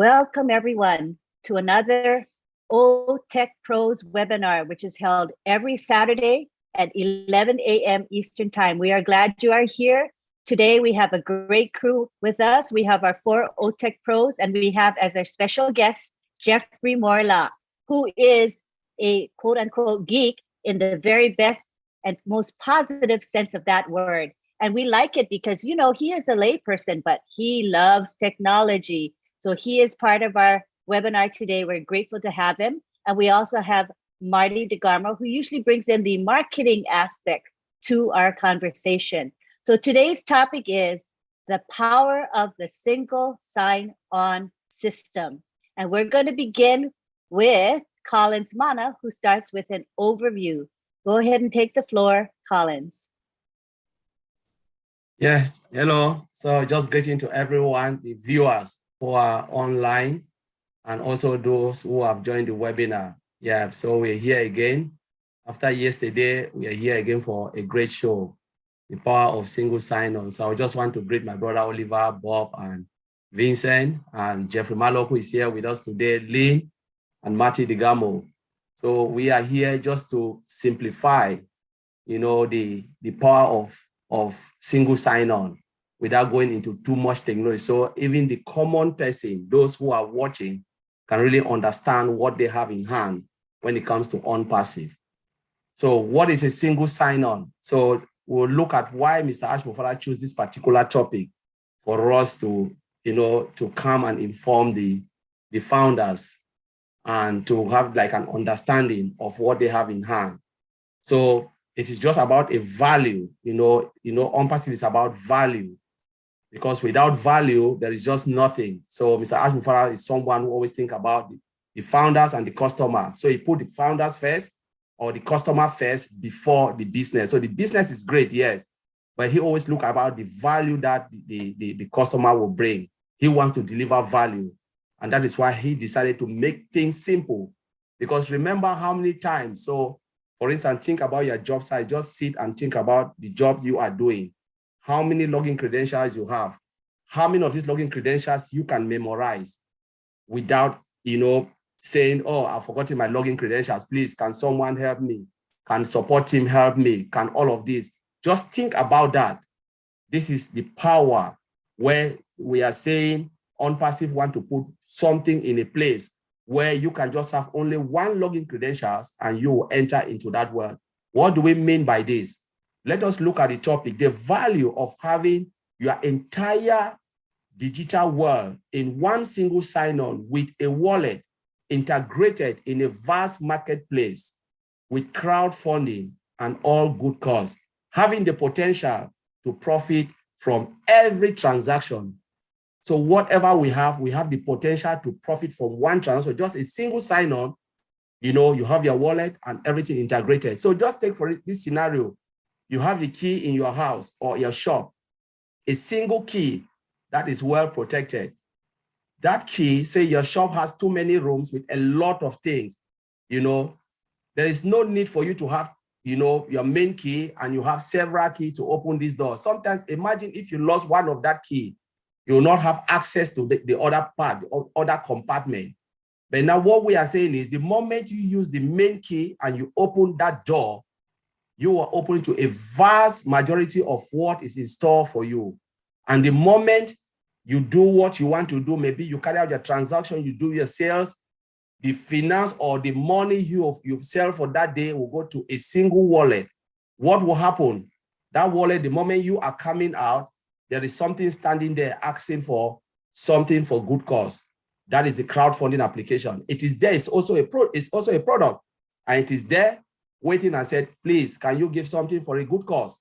Welcome everyone to another OTECH Pros webinar, which is held every Saturday at 11 a.m. Eastern Time. We are glad you are here. Today we have a great crew with us. We have our 4 OTECH Pros, and we have as our special guest, Jeffrey Morla, who is a quote unquote geek in the very best and most positive sense of that word. And we like it because, you know, he is a layperson, but he loves technology. So he is part of our webinar today. We're grateful to have him. And we also have Marty DeGarmo, who usually brings in the marketing aspect to our conversation. So today's topic is the power of the single sign-on system. And we're going to begin with Collins Mana, who starts with an overview. Go ahead and take the floor, Collins. Yes, hello. So just greeting to everyone, the viewers who are online, and also those who have joined the webinar. Yeah, so we're here again. After yesterday, we are here again for a great show, the power of single sign-on. So I just want to greet my brother Oliver, Bob, and Vincent, and Jeffrey Mallock, who is here with us today, Lynn, and Marty DeGarmo. So we are here just to simplify, you know, the power of single sign-on without going into too much technology. So even the common person, those who are watching, can really understand what they have in hand when it comes to ONPASSIVE. So what is a single sign-on? So we'll look at why Mr. Ashmofara chose this particular topic for us to, you know, to come and inform the founders and to have like an understanding of what they have in hand. So it is just about a value, you know, ONPASSIVE is about value, because without value, there is just nothing. So Mr. Ashmofara is someone who always think about the founders and the customer. So he put the founders first or the customer first before the business. So the business is great, yes, but he always look about the value that the customer will bring. He wants to deliver value. And that is why he decided to make things simple. Because remember how many times, so for instance, think about your job site, just sit and think about the job you are doing. How many login credentials you have? How many of these login credentials you can memorize without, you know, saying, oh, I've forgotten my login credentials. Please, can someone help me? Can support team help me? Can all of this? Just think about that. This is the power where we are saying ONPASSIVE want to put something in a place where you can just have only one login credentials and you will enter into that world. What do we mean by this? Let us look at the topic, the value of having your entire digital world in one single sign-on with a wallet integrated in a vast marketplace with crowdfunding and all good cause, having the potential to profit from every transaction. So whatever we have the potential to profit from one transaction, just a single sign-on, you know, you have your wallet and everything integrated. So just take for this scenario, you have the key in your house or your shop, a single key that is well protected. That key, say your shop has too many rooms with a lot of things, you know, there is no need for you to have, you know, your main key and you have several keys to open this door. Sometimes imagine if you lost one of that key, you will not have access to the other part, the other compartment. But now what we are saying is the moment you use the main key and you open that door, you are open to a vast majority of what is in store for you. And the moment you do what you want to do, maybe you carry out your transaction, you do your sales, the finance or the money you sell for that day will go to a single wallet. What will happen? That wallet, the moment you are coming out, there is something standing there asking for something for good cause. That is a crowdfunding application. It is there. It's also a product, and it is there waiting and said, please, can you give something for a good cause?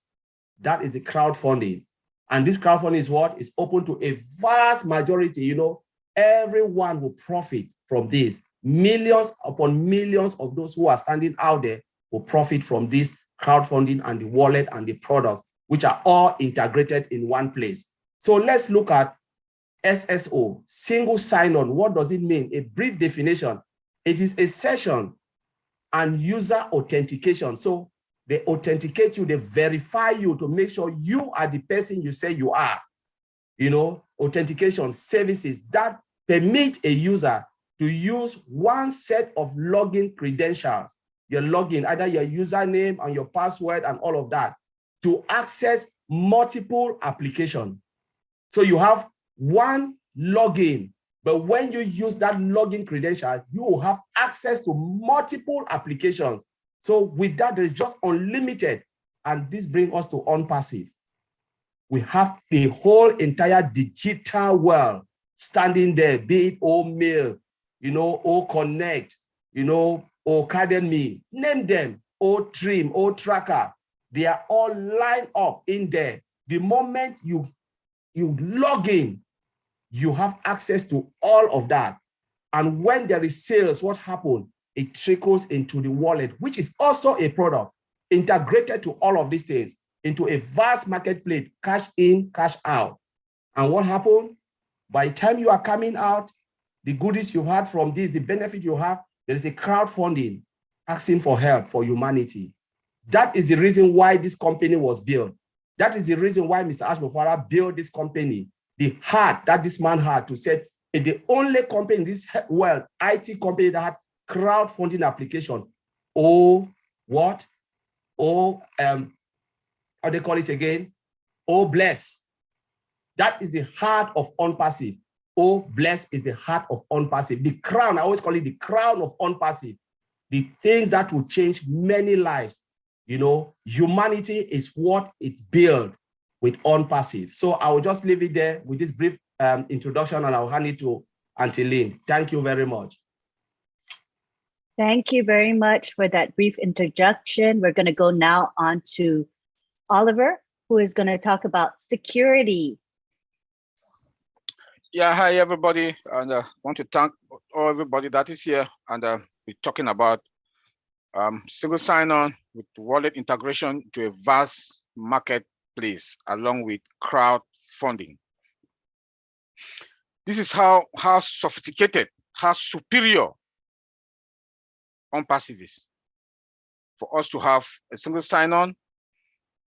That is the crowdfunding. And this crowdfunding is what is open to a vast majority. You know, everyone will profit from this. Millions upon millions of those who are standing out there will profit from this crowdfunding and the wallet and the products, which are all integrated in one place. So let's look at SSO, single sign-on. What does it mean? A brief definition. It is a session and user authentication. So they authenticate you, they verify you to make sure you are the person you say you are. You know, authentication services, that permit a user to use one set of login credentials, your login, either your username and your password and all of that, to access multiple applications. So you have one login, but when you use that login credential, you will have access to multiple applications. So with that, there is just unlimited. And this brings us to ONPASSIVE. We have the whole entire digital world standing there, be it O-Mail, O-Connect, O-Academy, name them, O-Trim, O-Tracker. They are all lined up in there. The moment you log in, you have access to all of that. And when there is sales, what happens? It trickles into the wallet, which is also a product integrated to all of these things, into a vast marketplace, cash in, cash out. And what happened? By the time you are coming out, the goodies you had from this, the benefit you have, there is a crowdfunding asking for help for humanity. That is the reason why this company was built. That is the reason why Mr. Ashmofara built this company. The heart that this man had to say, the only company in this world, IT company that had crowdfunding application. How they call it again? Bless. That is the heart of ONPASSIVE. Bless is the heart of ONPASSIVE. The crown, I always call it the crown of ONPASSIVE. The things that will change many lives. Humanity is what it's built with ONPASSIVE. So I will just leave it there with this brief introduction, and I'll hand it to Auntie Lynn. Thank you very much. Thank you very much for that brief introduction. We're going to go now on to Oliver, who is going to talk about security. Yeah, hi everybody, and I want to thank everybody that is here, and we're talking about single sign-on with wallet integration to a vast marketplace along with crowdfunding. This is how sophisticated, how superior ONPASSIVE is, for us to have a single sign-on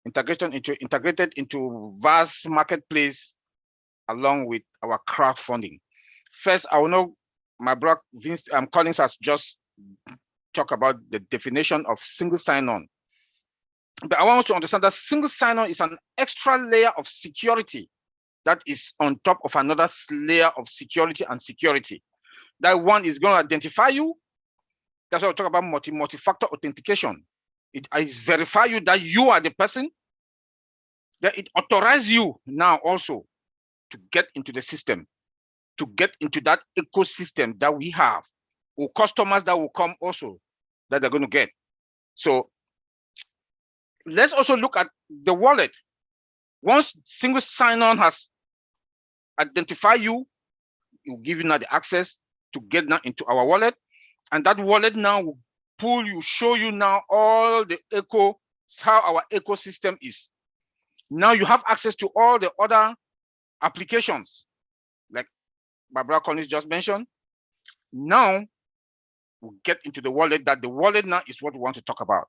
integrated into vast marketplace along with our crowdfunding. First, I will know my brother Vince Collins has just talked about the definition of single sign-on. But I want us to understand that single sign-on is an extra layer of security that is on top of another layer of security and security. That one is going to identify you. That's why we talk about multi-factor authentication. It is verify you that you are the person, that it authorizes you now also to get into the system, to get into that ecosystem that we have, or customers that will come also that they're going to get. So let's also look at the wallet. Once single sign-on has identified you, it will give you now the access to get now into our wallet. And that wallet now will pull you, show you now all the how our ecosystem is. Now you have access to all the other applications, like Barbara Collins just mentioned. Now we'll get into the wallet. That the wallet now is what we want to talk about.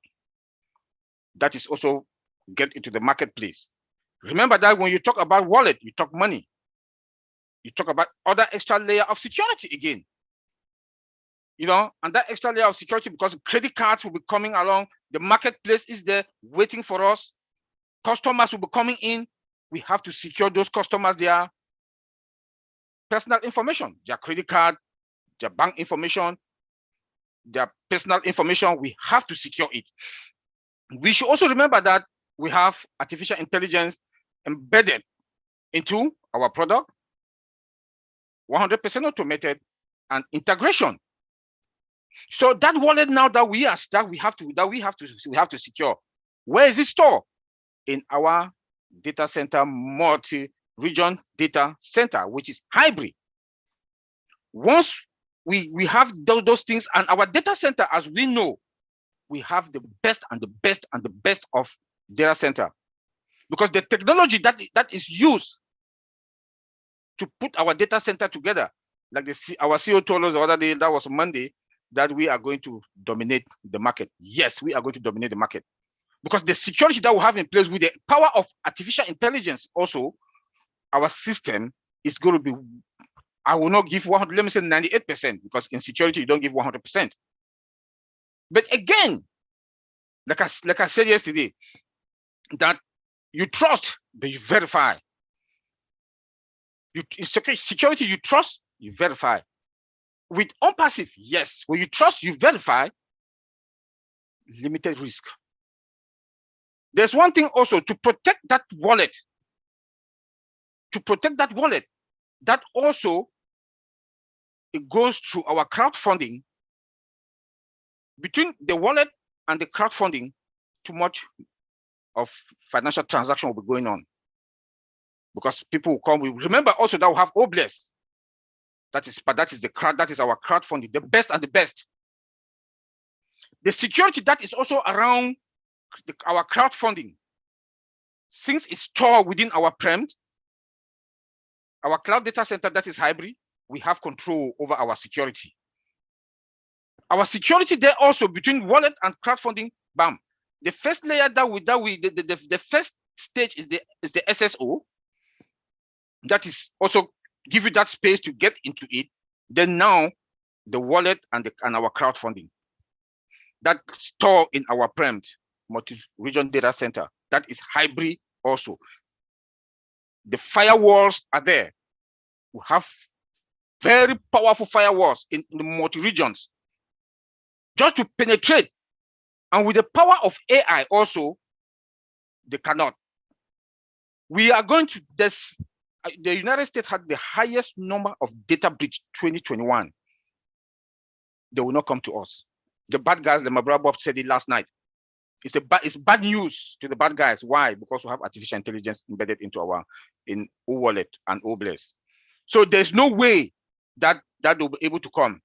That is also get into the marketplace. Remember that when you talk about wallet, you talk money. You talk about other extra layer of security again. And that extra layer of security, because credit cards will be coming along, the marketplace is there waiting for us. Customers will be coming in. We have to secure those customers, their personal information, their credit card, their bank information, their personal information. We have to secure it. We should also remember that we have artificial intelligence embedded into our product, 100% automated, and integration. So that wallet now that we have to secure. Where is it stored? In our data center, multi-region data center, which is hybrid. Once we have those things, and our data center, as we know, we have the best and the best and the best of data center, because the technology that is used to put our data center together, like our CEO told us the other day, that was Monday, that we are going to dominate the market. Yes, we are going to dominate the market, because the security that we have in place with the power of artificial intelligence, also our system is going to be I will not give 100, let me say 98%, because in security, you don't give 100%. But again, like I said yesterday, that you trust, but you verify. In security, you trust, you verify. With ONPASSIVE, yes, when you trust, you verify, limited risk. There's one thing also, to protect that wallet, that also, it goes through our crowdfunding. Between the wallet and the crowdfunding, too much of financial transaction will be going on, because people will come. We remember also that we have OBLES. That is our crowdfunding, the best and the best. The security that is also around our crowdfunding, since it's stored within our prem, our cloud data center that is hybrid, we have control over our security. Our security there also between wallet and crowdfunding, bam. The first layer the first stage is the SSO. That is also give you that space to get into it. Then now the wallet and our crowdfunding that store in our prem multi-region data center, that is hybrid also. The firewalls are there. We have very powerful firewalls in the multi-regions just to penetrate. And with the power of AI also, they cannot. We are going to this. The United States had the highest number of data breach 2021. They will not come to us. The bad guys, my brother Bob said it last night. It's bad news to the bad guys. Why? Because we have artificial intelligence embedded into our wallet and OBLES. So there's no way that they'll be able to come.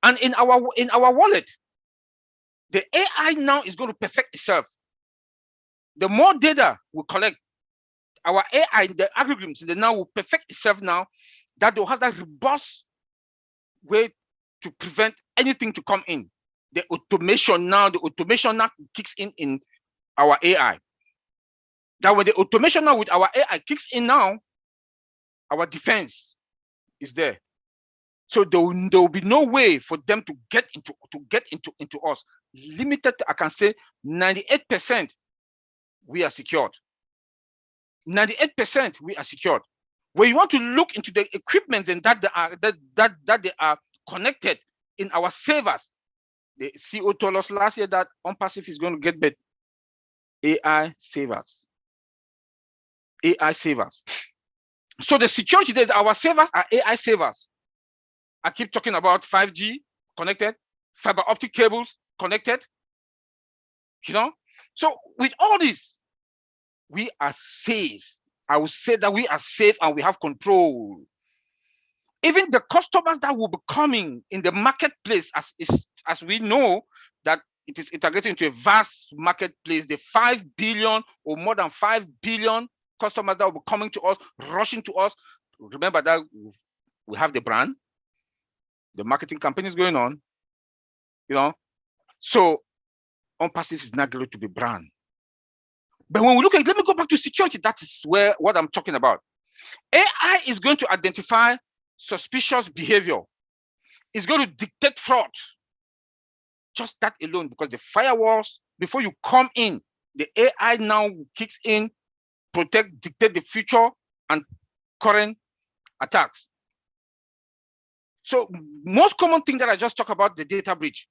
And in our wallet, the AI now is going to perfect itself. The more data we collect, our AI, the algorithms, they now will perfect itself now, that they'll have that robust way to prevent anything to come in. The automation now kicks in our AI. That when the automation now with our AI kicks in now, our defense is there. So there will be no way for them to get into us. Limited, I can say 98% we are secured. 98% we are secured. When you want to look into the equipment and that they are connected in our servers, the CEO told us last year that ONPASSIVE is going to get better. AI servers. AI servers. So the security that our servers are AI servers. I keep talking about 5G connected, fiber optic cables connected. So with all this, we are safe. I will say that we are safe and we have control. Even the customers that will be coming in the marketplace, as we know that it is integrated into a vast marketplace, the 5 billion or more than 5 billion customers that will be coming to us, rushing to us. Remember that we have the brand, the marketing campaign is going on, So ONPASSIVE is not going to be brand. But when we look at, let me go back to security. That is what I'm talking about. AI is going to identify suspicious behavior. It's going to dictate fraud. Just that alone, because the firewalls, before you come in, the AI now kicks in, dictate the future and current attacks. So most common thing that I just talked about, the data breach,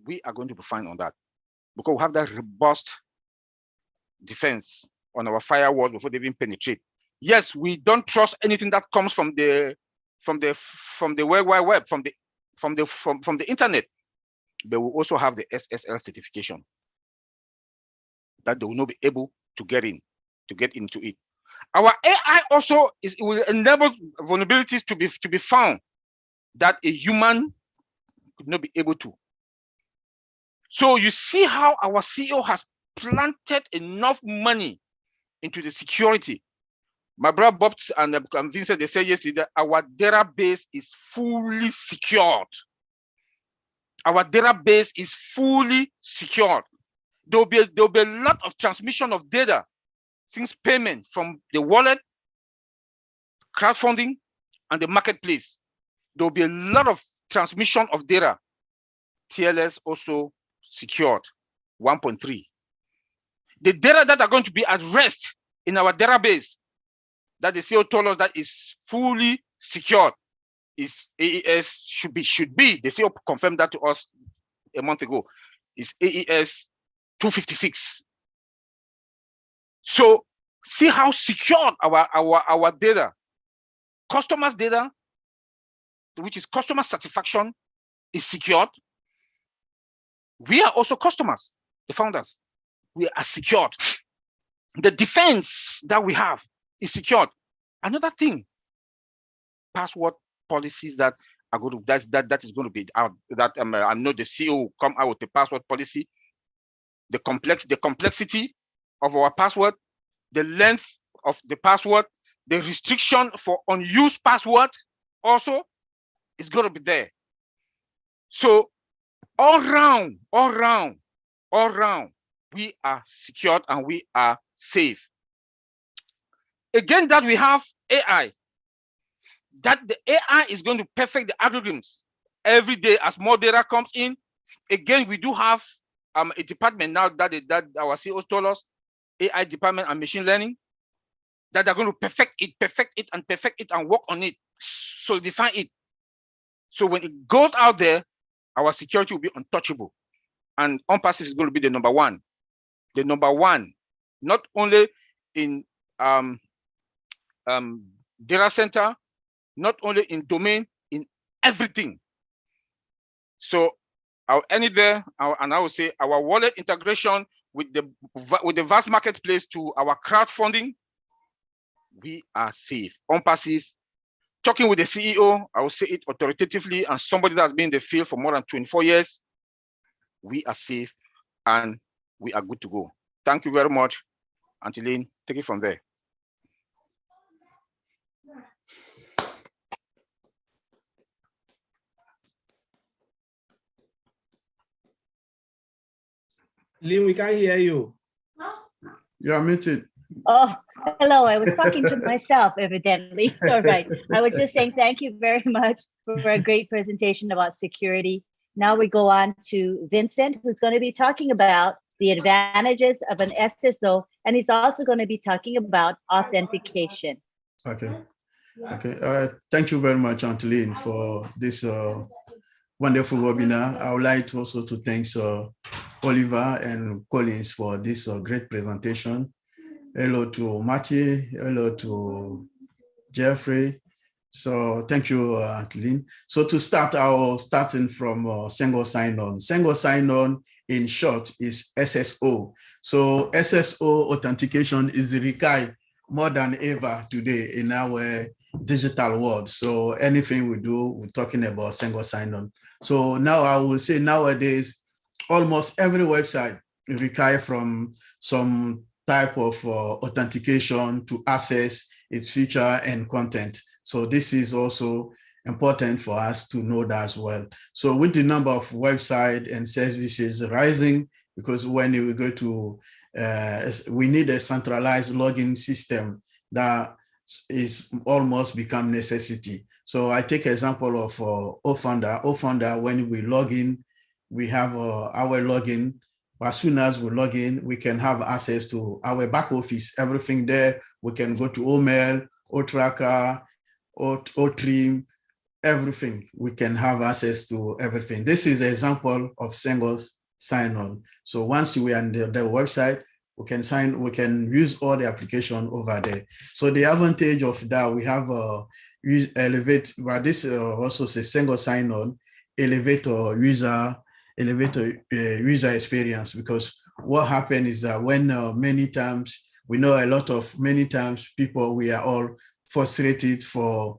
we are going to be fine on that because we have that robust defense on our firewalls before they even penetrate. Yes, we don't trust anything that comes from the World Wide Web, from the internet, but we also have the SSL certification that they will not be able to get into it. Our AI also will enable vulnerabilities to be found that a human could not be able to. So you see how our CEO has planted enough money into the security. My brother Bob and Vincent, they said yesterday that our database is fully secured. Our database is fully secured. There'll be a lot of transmission of data since payment from the wallet, crowdfunding, and the marketplace, there will be a lot of transmission of data. TLS also secured 1.3. The data that are going to be at rest in our database that the CEO told us that is fully secured is AES should be. The CEO confirmed that to us a month ago. Is AES 256. So see how secured our data, customers' data, which is customer satisfaction, is secured. We are also customers, the founders. We are secured. The defense that we have is secured. Another thing, password policies that are going to that is going to be out. That I know the CEO will come out with the password policy. The complexity of our password, the length of the password, the restriction for unused password also is going to be there. So all round, we are secured and we are safe. Again, that we have AI, that the AI is going to perfect the algorithms every day as more data comes in. Again, we do have a department now that our CEOs told us, AI department and machine learning, that they're going to perfect it and work on it, solidify it. So when it goes out there, our security will be untouchable. And ONPASSIVE is going to be the number one. The number one, not only in data center, not only in domain, in everything. So I'll end it there, and I will say our wallet integration with the vast marketplace to our crowdfunding, we are safe. ONPASSIVE, talking with the CEO, I will say it authoritatively, and somebody that's been in the field for more than 24 years, we are safe and we are good to go. Thank you very much. Angeline, take it from there. Lynn, we can't hear you. You're muted. Oh, hello. I was talking to myself, evidently. All right. I was just saying thank you very much for a great presentation about security. Now we go on to Vincent, who's going to be talking about the advantages of an SSO, and he's also going to be talking about authentication. Okay. Okay. Thank you very much, Angeline, for this wonderful webinar. I would like to also to thank Oliver and Collins for this great presentation. Hello to Matthew, hello to Jeffrey. So thank you, Angeline. So to start, starting from single sign-on. Single sign-on in short is SSO. So SSO authentication is required more than ever today in our digital world. So anything we do, we're talking about single sign-on. So now I will say nowadays, almost every website requires from some type of authentication to access its feature and content. So this is also important for us to know that as well. So with the number of websites and services rising, because when we go to, we need a centralized login system that is almost become necessity. So I take example of OFounder. OFounder, when we log in, we have our login. As soon as we log in, we can have access to our back office, everything there. We can go to OMail, OTracker, OTrim, everything. We can have access to everything. This is an example of single sign-on. So once we are on the website, we can use all the application over there. So the advantage of that, we have elevate, but this also is a single sign-on, elevator user experience, because what happened is that when many times, we know many times people, we are all frustrated for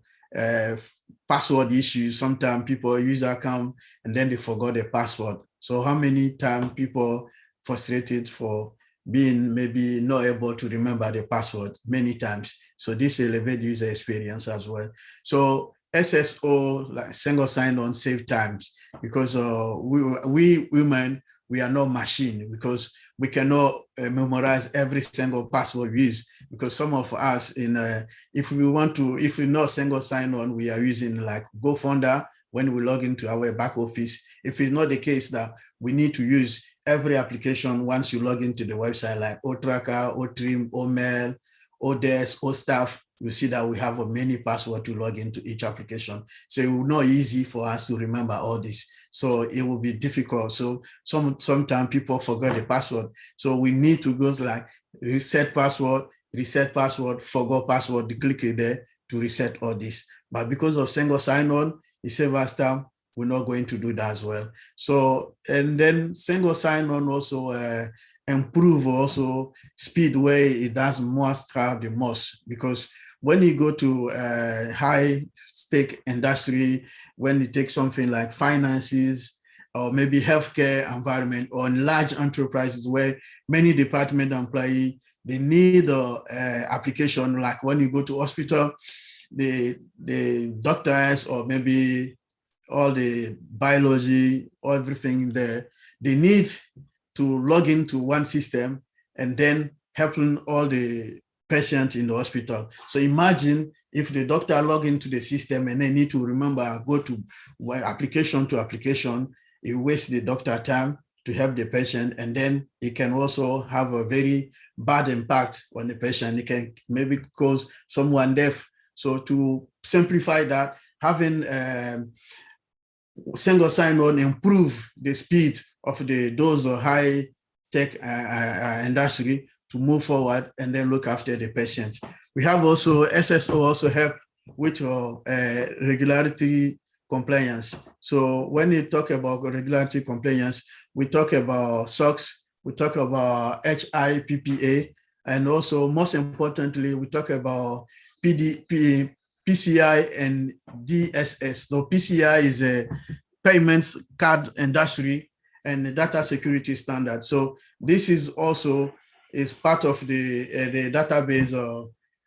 password issues. Sometimes people user come and then they forgot their password. So how many times people frustrated for being maybe not able to remember the password many times. So this elevates user experience as well. So SSO, like single sign-on, save times, because we women, we are not machine, because we cannot memorize every single password we use, because some of us if we know single sign-on, we are using like GoFounder when we log into our back office. If it's not the case that we need to use every application once you log into the website, like OTracker, OTrim, OMail, ODesk, OStaff, you see that we have many passwords to log into each application. So it will not easy for us to remember all this. So it will be difficult. So sometimes people forget the password. So we need to go like reset password, forgot password, click it there to reset all this. But because of single sign-on, it saves us time. We're not going to do that as well. So, and then single sign-on also improve also speed where it does most have the most, because when you go to high stake industry, when you take something like finances or maybe healthcare environment, or in large enterprises where many department employee, they need application, like when you go to hospital, the doctors or maybe all the biology or everything there, they need to log into one system and then helping all the patients in the hospital. So imagine if the doctor log into the system and they need to remember, go to application to application, it wastes the doctor time to help the patient. And then it can also have a very bad impact on the patient. It can maybe cause someone deaf. So to simplify that, having single sign-on improve the speed of those high tech industry to move forward and then look after the patient. We have also SSO also help with regularity compliance. So when you talk about regularity compliance, we talk about SOX, we talk about HIPPA, and also most importantly, we talk about PCI and DSS. So PCI is a payments card industry and the data security standard. So this is also part of the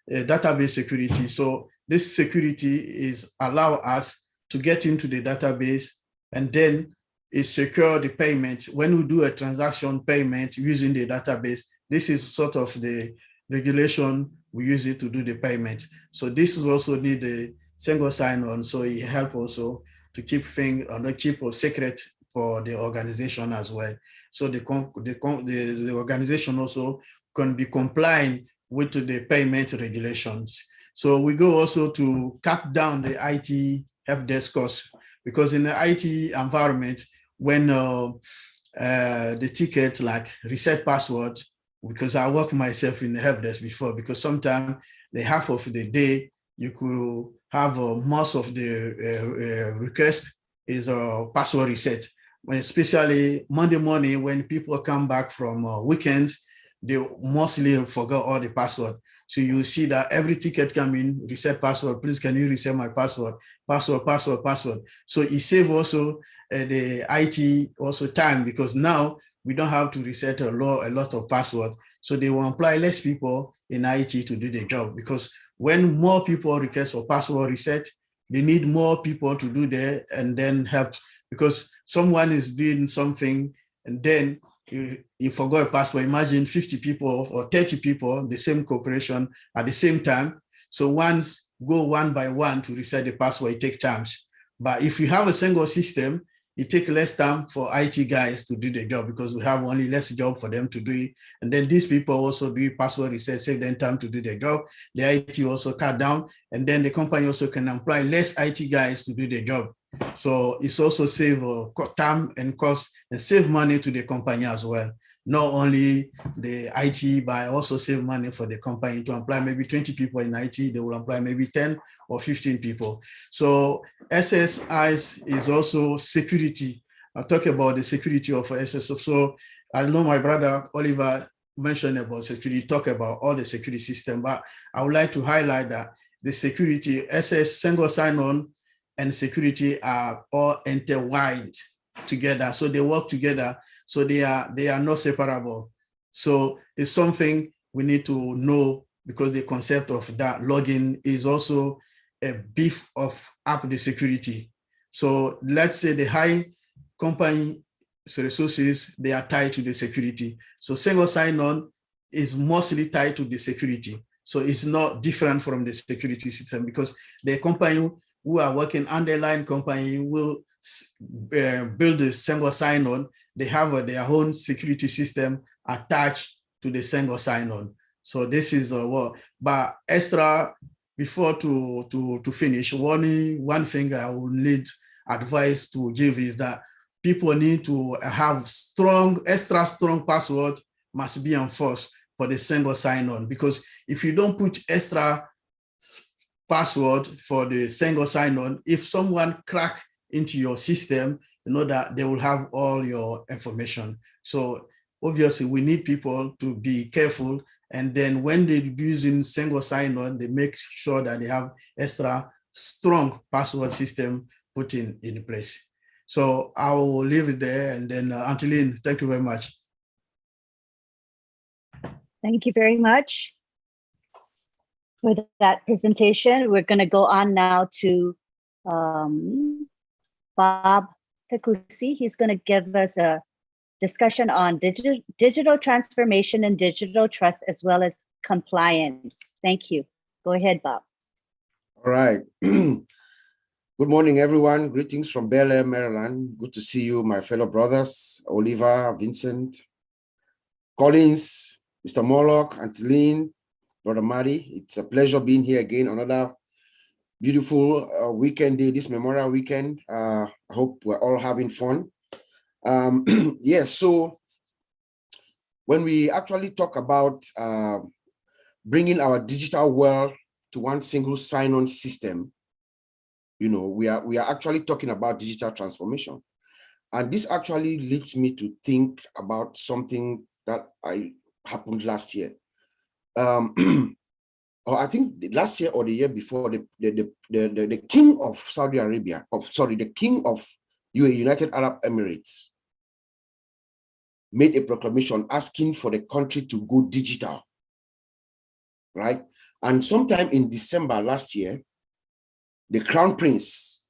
database security. So this security is allow us to get into the database and then it secure the payment. When we do a transaction payment using the database, this is sort of the regulation we use it to do the payment. So this is also need a single sign-on. So it help also to keep things or not keep a secret for the organization as well. So the organization also can be compliant with the payment regulations. So we go also to cut down the IT help desk costs, because in the IT environment, when the ticket like reset password, because I work myself in the help desk before, because sometimes the half of the day you could have most of the request is a password reset. When especially Monday morning, when people come back from weekends, they mostly forgot all the password. So you see that every ticket come in, reset password, please can you reset my password, password. So it saves also the IT also time, because now we don't have to reset a lot of password. So they will employ less people in IT to do the job, because when more people request for password reset, they need more people to do that and then help, because someone is doing something and then you forgot a password. Imagine 50 people or 30 people, the same corporation at the same time. So once go one by one to reset the password, it takes time. But if you have a single system, it takes less time for IT guys to do the job, because we have only less job for them to do it. And then these people also do password reset, save them time to do their job. The IT also cut down, and then the company also can employ less IT guys to do their job. So it's also save time and cost and save money to the company as well. Not only the IT, but also save money for the company to employ maybe 20 people in IT, they will employ maybe 10 or 15 people. So SSI is also security. I'll talk about the security of SSO. So I know my brother Oliver mentioned about security, talk about all the security system, but I would like to highlight that the security, SS single sign-on and security are all intertwined together. So they work together. So they are not separable. So it's something we need to know, because the concept of that login is also a beef of up the security. So let's say the high company resources, they are tied to the security. So single sign-on is mostly tied to the security. So it's not different from the security system, because the company who are working underlying company will build a single sign-on. They have their own security system attached to the single sign-on. So this is what, but extra, before to finish, one thing I will need advice to give is that people need to have extra strong password must be enforced for the single sign-on, because if you don't put extra password for the single sign-on, if someone crack into your system, you know that they will have all your information. So obviously we need people to be careful, and then when they're using single sign-on, they make sure that they have extra strong password system put in place. So I will leave it there, and then Anteline, thank you very much. Thank you very much for that presentation. We're going to go on now to Bob Takusi. He's going to give us a discussion on digital transformation and digital trust, as well as compliance. Thank you. Go ahead, Bob. All right. Good morning, everyone. Greetings from Bel Air, Maryland. Good to see you, my fellow brothers, Oliver, Vincent, Collins, Mr. Morlock, Anteline, Brother Mari. It's a pleasure being here again. Another beautiful weekend day, this Memorial Weekend. I hope we're all having fun. Yes, so when we actually talk about bringing our digital world to one single sign-on system, you know, we are actually talking about digital transformation. And this actually leads me to think about something that happened last year. Or I think last year or the year before, the king of Saudi Arabia, the king of UAE, United Arab Emirates, made a proclamation asking for the country to go digital, right? And sometime in December last year, the Crown Prince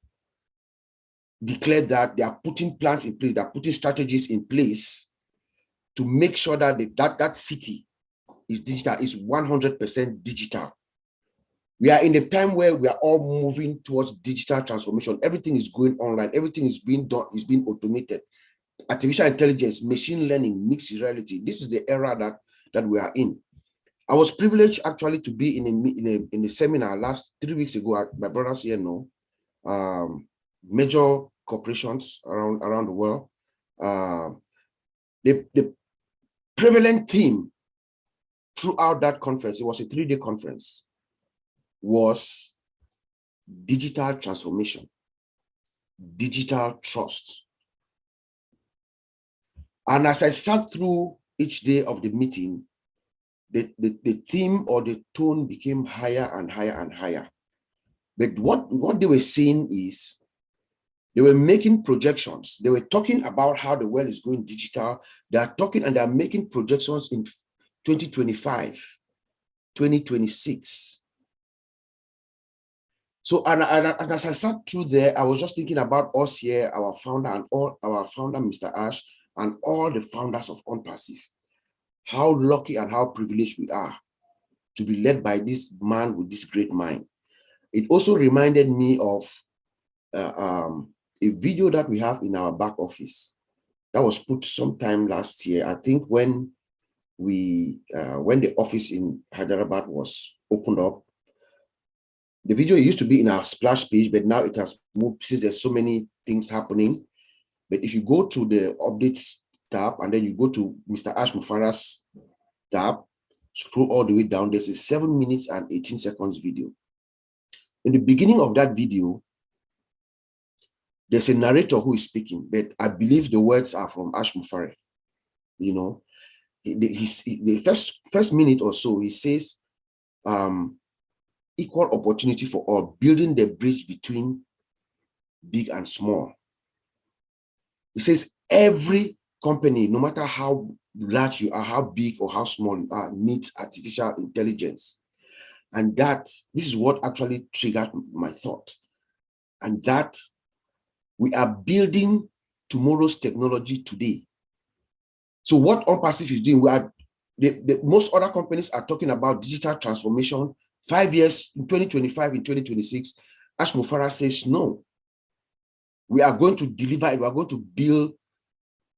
declared that they are putting plans in place, they are putting strategies in place to make sure that that city is digital, is 100% digital. We are in a time where we are all moving towards digital transformation. Everything is going online, everything is being done, is being automated. Artificial intelligence, machine learning, mixed reality. This is the era that we are in. I was privileged actually to be in a seminar 3 weeks ago at my brother's here, major corporations around the world. The prevalent theme throughout that conference, it was a 3-day conference, was digital transformation, digital trust. And as I sat through each day of the meeting, the theme or the tone became higher and higher and higher. But what they were saying is, they were making projections. They were talking about how the world is going digital. They are talking and they are making projections in 2025, 2026. So, and as I sat through there, I was just thinking about us here, our founder, Mr. Ash, and all the founders of ONPASSIVE. How lucky and how privileged we are to be led by this man with this great mind. It also reminded me of a video that we have in our back office that was put sometime last year. I think when the office in Hyderabad was opened up, the video used to be in our splash page, but now it has moved since there's so many things happening. But if you go to the updates tab and then you go to Mr. Ash Mufara's tab, scroll all the way down, there's a 7 minutes and 18 seconds video. In the beginning of that video, there's a narrator who is speaking, but I believe the words are from Ash Mufara. You know, the first minute or so, he says, equal opportunity for all, building the bridge between big and small. He says every company, no matter how large you are, how big or how small you are, needs artificial intelligence. And this is what actually triggered my thought. And that we are building tomorrow's technology today. So what ONPASSIVE is doing, we are most other companies are talking about digital transformation 5 years, in 2025, in 2026. Ash Mufara says, no, we are going to deliver it. We are going to build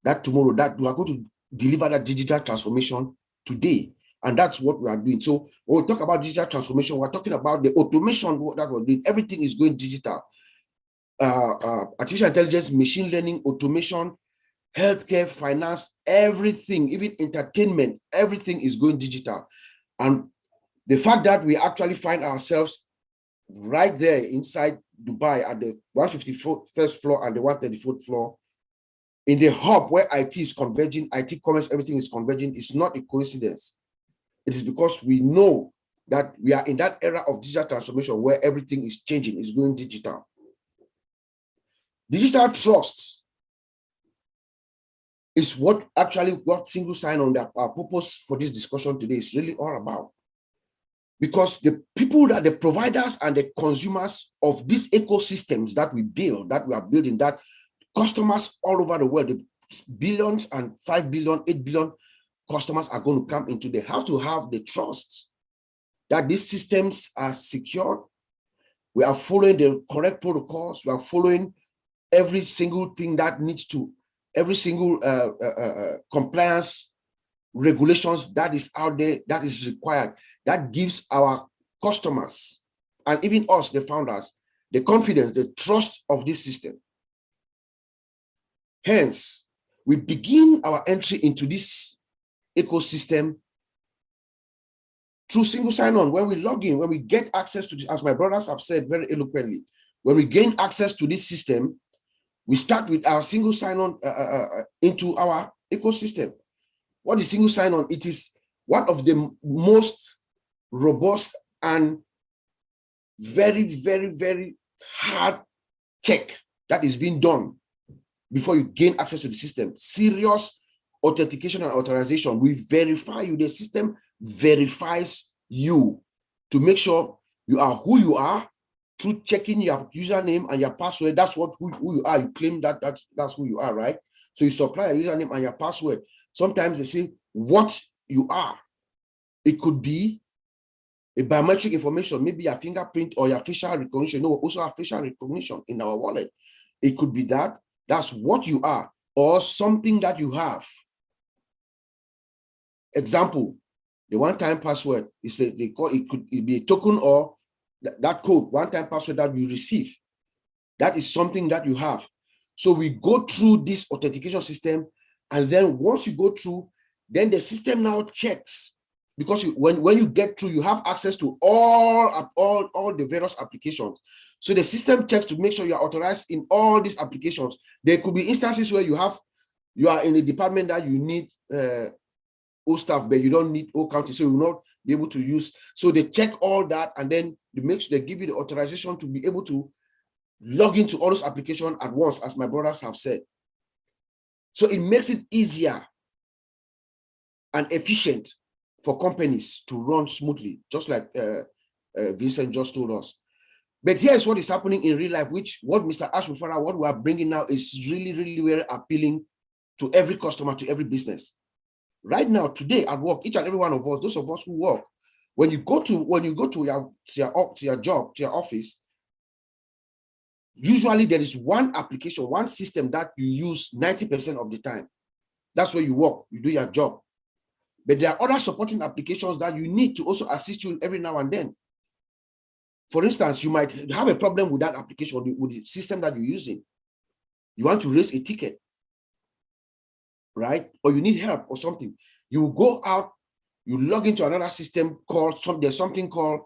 that tomorrow, that we are going to deliver that digital transformation today. And that's what we are doing. So when we talk about digital transformation, we're talking about the automation that we're doing. Everything is going digital. Artificial intelligence, machine learning, automation, healthcare, finance, everything, even entertainment, everything is going digital. And the fact that we actually find ourselves right there inside Dubai at the 151st floor and the 134th floor, in the hub where IT is converging, IT commerce, everything is converging, it's not a coincidence. It is because we know that we are in that era of digital transformation where everything is changing, is going digital. Digital trust is what single sign-on, our purpose for this discussion today is really all about. Because the people that the providers and the consumers of these ecosystems that we build, that we are building, that customers all over the world, the billions and 5 billion, 8 billion customers are going to come into, they have to have the trust that these systems are secure. We are following the correct protocols. We are following every single thing that needs to, every single compliance regulations that is out there, that is required, that gives our customers and even us, the founders, the confidence, the trust of this system. Hence, we begin our entry into this ecosystem through single sign-on. When we log in, when we get access to this, as my brothers have said very eloquently, when we gain access to this system, we start with our single sign-on into our ecosystem. What is single sign-on? It is one of the most robust and very, very, very hard check that is being done before you gain access to the system. Serious authentication and authorization. We verify you. The system verifies you to make sure you are who you are through checking your username and your password. That's who you are. You claim that's who you are, right? So you supply a username and your password. Sometimes they say what you are. It could be a biometric information, maybe your fingerprint or your facial recognition. No, also our facial recognition in our wallet. It could be that. That's what you are, or something that you have. Example, the one-time password is it could be a token or that code, one-time password that you receive. That is something that you have. So we go through this authentication system, and then once you go through, then the system now checks, because when you get through, you have access to all the various applications. So the system checks to make sure you are authorized in all these applications. There could be instances where you are in a department that you need O staff, but you don't need O county, so you will not be able to use. So they check all that, and then they give you the authorization to be able to log into all those applications at once, as my brothers have said. So it makes it easier and efficient for companies to run smoothly, just like Vincent just told us. But here's what is happening in real life, what Mr. Ash Mufara, what we are bringing now is really, really very appealing to every customer, to every business. Right now, today at work, each and every one of us, those of us who work, when you go to your job, to your office, usually there is one application, one system that you use 90% of the time. That's where you work, you do your job. But there are other supporting applications that you need to also assist you every now and then. For instance, you might have a problem with that application, with the system that you're using. You want to raise a ticket, right? Or you need help or something. You go out, you log into another system there's something called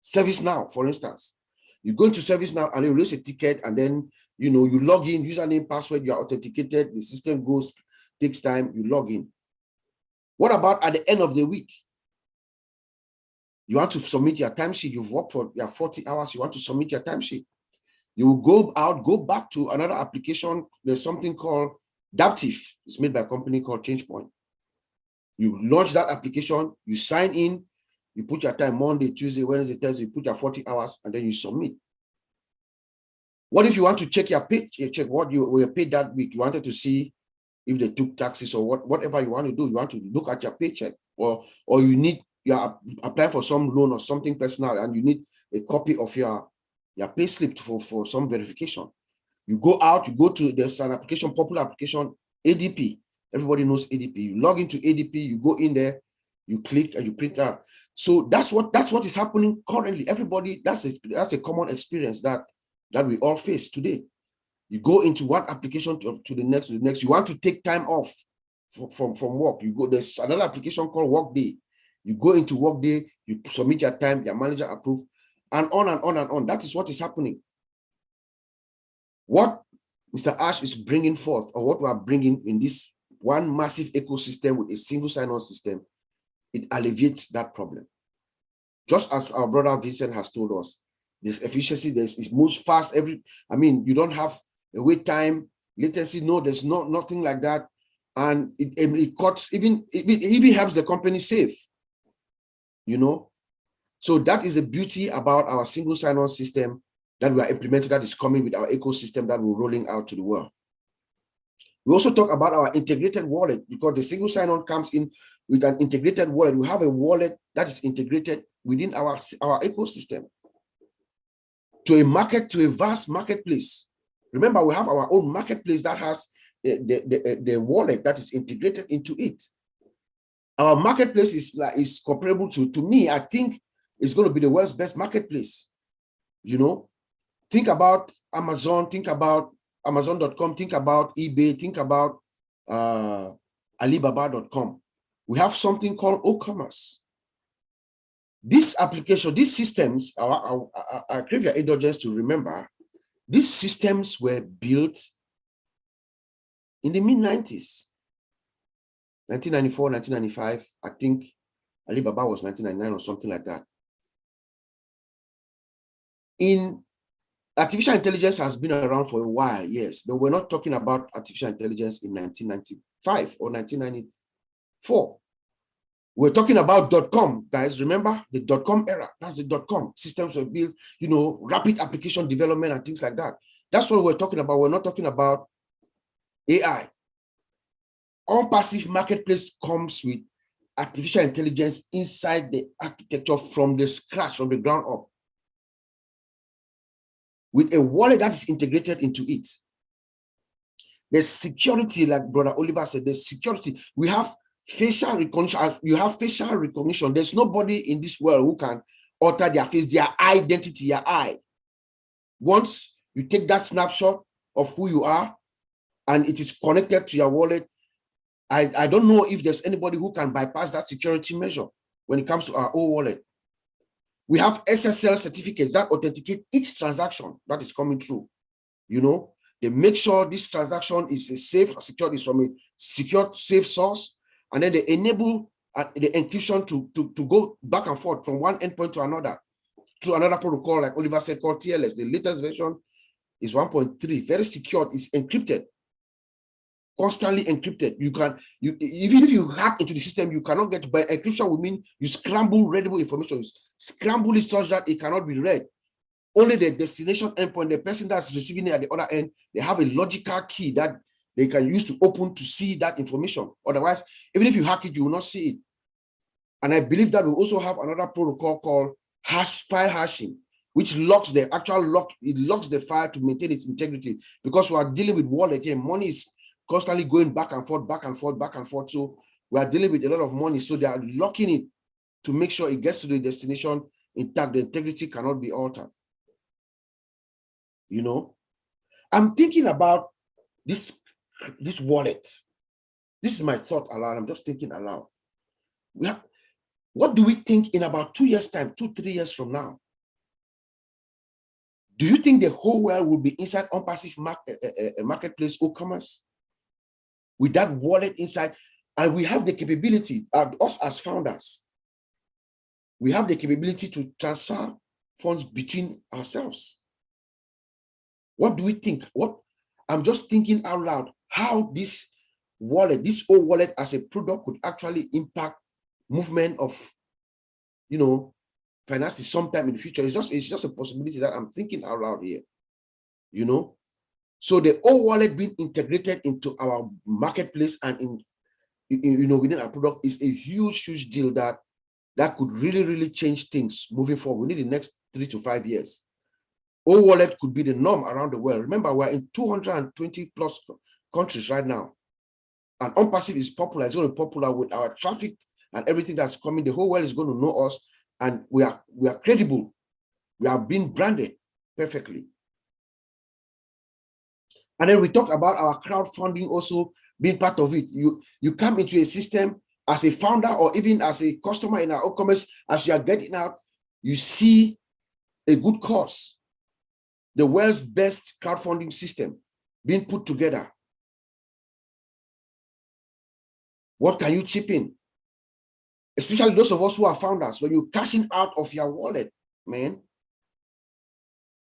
ServiceNow, for instance. You go into ServiceNow and you raise a ticket, and then you log in, username, password, you're authenticated, the system goes, takes time, you log in. What about at the end of the week? You want to submit your timesheet. You've worked for your 40 hours. You want to submit your timesheet. You will go back to another application. There's something called Daptive. It's made by a company called ChangePoint. You launch that application. You sign in. You put your time Monday, Tuesday, Wednesday, Thursday. You put your 40 hours, and then you submit. What if you want to check your pay, check what you were paid that week? You wanted to see if they took taxes or whatever you want to do. You want to look at your paycheck, or you are applying for some loan or something personal, and you need a copy of your pay slip for some verification. You go out, you go to, there's an application, popular application, ADP. Everybody knows ADP. You log into ADP, you go in there, you click and you print out. So that's what is happening currently. Everybody, that's a common experience that we all face today. You go into one application to the next. You want to take time off from work. You go, there's another application called Workday. You go into Workday, you submit your time, your manager approve, and on and on and on. That is what is happening. What Mr. Ash is bringing forth, or what we are bringing in this one massive ecosystem with a single sign-on system, it alleviates that problem. Just as our brother Vincent has told us, this efficiency, it moves fast. You don't have a wait time, latency. No, there's nothing like that, and it cuts. It even helps the company save. So that is the beauty about our single sign-on system that we are implementing, that is coming with our ecosystem that we're rolling out to the world. We also talk about our integrated wallet, because the single sign-on comes in with an integrated wallet. We have a wallet that is integrated within our ecosystem to a vast marketplace. Remember, we have our own marketplace that has the wallet that is integrated into it. Our marketplace is comparable to me. I think it's going to be the world's best marketplace. Think about Amazon, think about Amazon.com, think about eBay, think about Alibaba.com. We have something called OCommerce. This application, these systems, I crave your indulgence to remember, these systems were built in the mid-90s. 1994, 1995, I think Alibaba was 1999 or something like that. Artificial intelligence has been around for a while, yes, but we're not talking about artificial intelligence in 1995 or 1994. We're talking about .com, guys. Remember the .com era? That's the .com. Systems were built, rapid application development and things like that. That's what we're talking about. We're not talking about AI. ONPASSIVE marketplace comes with artificial intelligence inside the architecture from the scratch, from the ground up, with a wallet that is integrated into it. There's security, like Brother Oliver said, there's security. We have facial recognition. You have facial recognition. There's nobody in this world who can alter their face, their identity, your eye. Once you take that snapshot of who you are and it is connected to your wallet, I don't know if there's anybody who can bypass that security measure when it comes to our own wallet. We have SSL certificates that authenticate each transaction that is coming through. They make sure this transaction is a safe, secured, is from a secure, safe source, and then they enable the encryption to go back and forth from one endpoint to another through another protocol, like Oliver said, called TLS. The latest version is 1.3, very secure. It's encrypted, constantly encrypted. Even if you hack into the system, you cannot get, by encryption would mean you scramble readable information, you scramble it such that it cannot be read. Only the destination endpoint, the person that's receiving it at the other end, they have a logical key that they can use to open to see that information. Otherwise, even if you hack it, you will not see it. And I believe that we also have another protocol called file hashing, which locks the it locks the file to maintain its integrity, because we are dealing with wallet here. Money is constantly going back and forth, back and forth, back and forth. So we are dealing with a lot of money. So they are locking it to make sure it gets to the destination intact. The integrity cannot be altered. I'm thinking about this wallet. This is my thought aloud. I'm just thinking aloud. What do we think in about 2 years' time, 2-3 years from now? Do you think the whole world will be inside ONPASSIVE marketplace OCommerce with that wallet inside? And we have the capability, us as founders, we have the capability to transfer funds between ourselves. What do we think? I'm just thinking out loud how this wallet, this old wallet as a product, could actually impact movement of, finances sometime in the future. It's just a possibility that I'm thinking out loud here. you know. So the O wallet being integrated into our marketplace and within our product is a huge deal that could really change things moving forward. We need the next 3 to 5 years. O wallet could be the norm around the world. Remember, we're in 220 plus countries right now. And ONPASSIVE is popular. It's going to be popular with our traffic and everything that's coming. The whole world is going to know us, and we are credible. We are being branded perfectly. And then we talk about our crowdfunding also being part of it. You come into a system as a founder or even as a customer in our e-commerce, as you are getting out, you see a good cause. The world's best crowdfunding system being put together. What can you chip in? Especially those of us who are founders, when you're cashing out of your wallet, man.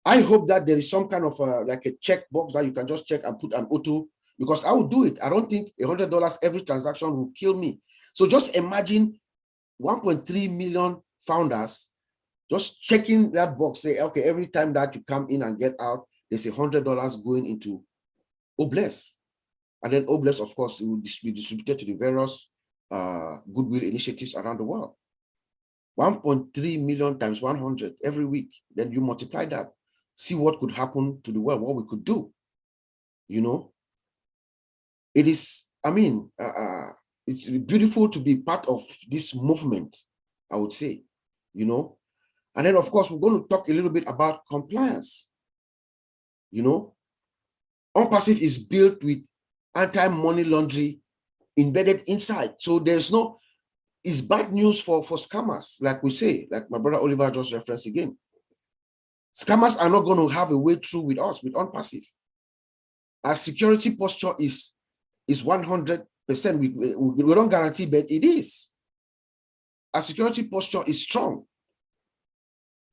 I hope that there is some kind of like a check box that you can just check and put an auto, because I would do it. I don't think $100 every transaction will kill me. So just imagine 1.3 million founders just checking that box, say, okay, every time that you come in and get out, there's $100 going into Obless. And then Obless, of course, it will be distributed to the various goodwill initiatives around the world. 1.3 million times 100 every week. Then you multiply that. See what could happen to the world, what we could do. You know, it is, I mean, it's beautiful to be part of this movement, I would say, you know. And then, of course, we're going to talk a little bit about compliance. You know, ONPASSIVE is built with anti-money laundering embedded inside. So there's no, it's bad news for scammers, like we say, like my brother Oliver just referenced again. Scammers are not going to have a way through with us, with ONPASSIVE. Our security posture is 100%. We don't guarantee, but it is. Our security posture is strong.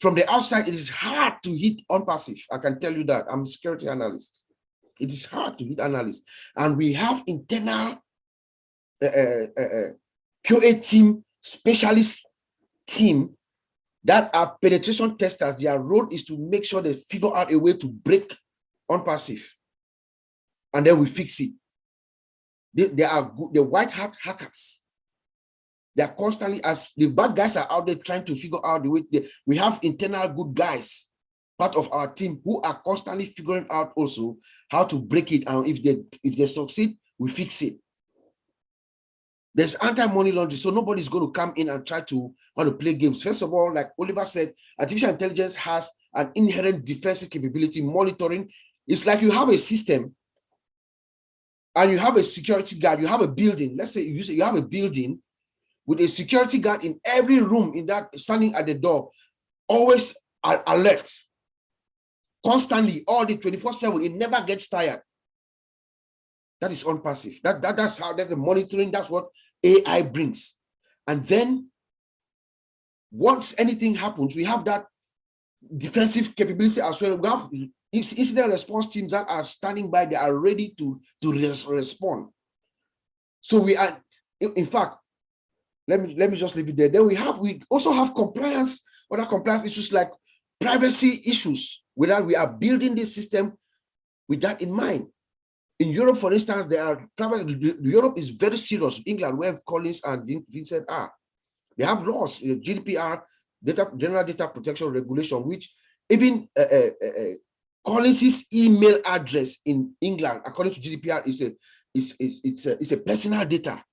From the outside, it is hard to hit ONPASSIVE. I can tell you that. I'm a security analyst. It is hard to hit analysts. And we have internal QA team, specialist team that are penetration testers. Their role is to make sure they figure out a way to break ONPASSIVE. And then we fix it. They are good, the white hat hackers. They are constantly, as the bad guys are out there trying to figure out the way. We have internal good guys, part of our team, who are constantly figuring out also how to break it. And if they succeed, we fix it. There's anti-money laundering, so nobody's going to come in and try to want to play games. First of all, like Oliver said, artificial intelligence has an inherent defensive capability, monitoring. It's like you have a system and you have a security guard, you have a building. Let's say you have a building with a security guard in every room, in that standing at the door, always alert, constantly, all the 24/7. It never gets tired. That is ONPASSIVE. That's how the monitoring. That's what AI brings. And then once anything happens, we have that defensive capability as well. We have incident response teams that are standing by. They are ready to respond. So we are, in fact, let me just leave it there. Then we also have compliance, other compliance issues like privacy issues. With that, we are building this system with that in mind. In Europe, for instance, there are Europe is very serious. England, where Collins and Vincent are, they have laws, GDPR, General Data Protection Regulation, which even Collins's email address in England, according to GDPR, is a personal data.